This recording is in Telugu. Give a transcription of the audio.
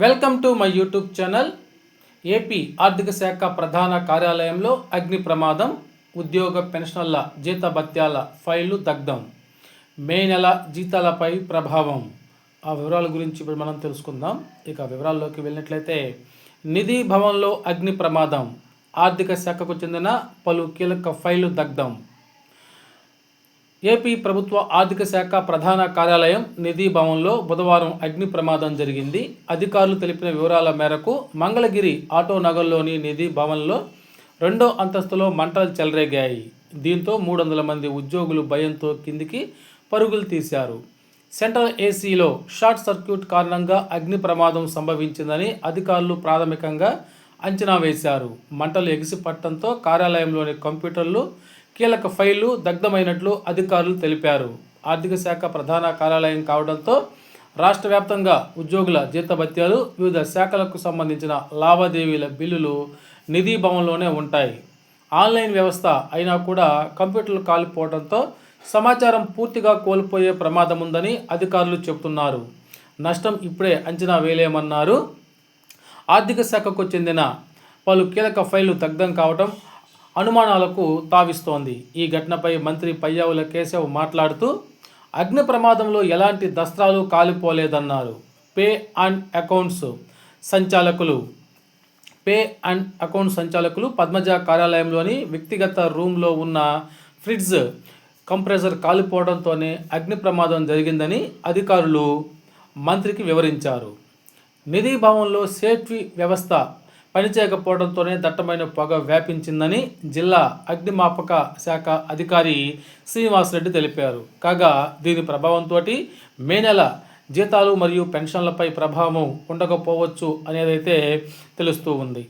Welcome to my YouTube channel. AP ఆర్థిక శాఖ ప్రధాన కార్యాలయంలో అగ్ని ప్రమాదం, ఉద్యోగ పెన్షనర్ల జీతభత్యాల ఫైళ్లు దగ్ధం, మే నెల జీతాలపై ప్రభావం. ఆ వివరాల గురించి ఇప్పుడు మనం తెలుసుకుందాం. ఇక వివరాల్లోకి వెళ్ళినట్లయితే, నిధి భవన్లో అగ్ని ప్రమాదం, ఆర్థిక శాఖకు చెందిన పలు కీలక ఫైళ్లు దగ్ధం. ఏపీ ప్రభుత్వ ఆర్థిక శాఖ ప్రధాన కార్యాలయం నిధి భవన్లో బుధవారం అగ్ని ప్రమాదం జరిగింది. అధికారులు తెలిపిన వివరాల మేరకు మంగళగిరి ఆటో నగర్లోని నిధి భవన్లో 2వ అంతస్తులో మంటలు చెలరేగాయి. దీంతో 300 మంది ఉద్యోగులు భయంతో కిందికి పరుగులు తీశారు. సెంట్రల్ ఏసీలో షార్ట్ సర్క్యూట్ కారణంగా అగ్ని ప్రమాదం సంభవించిందని అధికారులు ప్రాథమికంగా అంచనా వేశారు. మంటలు ఎగిసిపట్టడంతో కార్యాలయంలోని కంప్యూటర్లు, కీలక ఫైళ్లు దగ్ధమైనట్లు అధికారులు తెలిపారు. ఆర్థిక శాఖ ప్రధాన కార్యాలయం కావడంతో రాష్ట్ర వ్యాప్తంగా ఉద్యోగుల జీతభత్యాలు, వివిధ శాఖలకు సంబంధించిన లావాదేవీల బిల్లులు నిధి భవన్లోనే ఉంటాయి. ఆన్లైన్ వ్యవస్థ అయినా కూడా కంప్యూటర్లు కాలిపోవడంతో సమాచారం పూర్తిగా కోల్పోయే ప్రమాదం ఉందని అధికారులు చెబుతున్నారు. నష్టం ఇప్పుడే అంచనా వేయలేమన్నారు. ఆర్థిక శాఖకు చెందిన పలు కీలక ఫైళ్లు దగ్ధం కావడం అనుమానాలకు తావిస్తోంది. ఈ ఘటనపై మంత్రి పయ్యావుల కేశవ్ మాట్లాడుతూ, అగ్ని ప్రమాదంలో ఎలాంటి దస్త్రాలు కాలిపోలేదన్నారు. పే అండ్ అకౌంట్స్ సంచాలకులు పద్మజ కార్యాలయంలోని వ్యక్తిగత రూమ్లో ఉన్న ఫ్రిడ్జ్ కంప్రెసర్ కాలిపోవడంతోనే అగ్ని ప్రమాదం జరిగిందని అధికారులు మంత్రికి వివరించారు. నిధి భవన్లో సేఫ్టీ వ్యవస్థ పనిచేయకపోవడంతోనే దట్టమైన పొగ వ్యాపించిందని జిల్లా అగ్నిమాపక శాఖ అధికారి శ్రీనివాసరెడ్డి తెలిపారు. కాగా దీని ప్రభావంతో మే నెల జీతాలు మరియు పెన్షన్లపై ప్రభావం ఉండకపోవచ్చు అనేదైతే తెలుస్తూ ఉంది.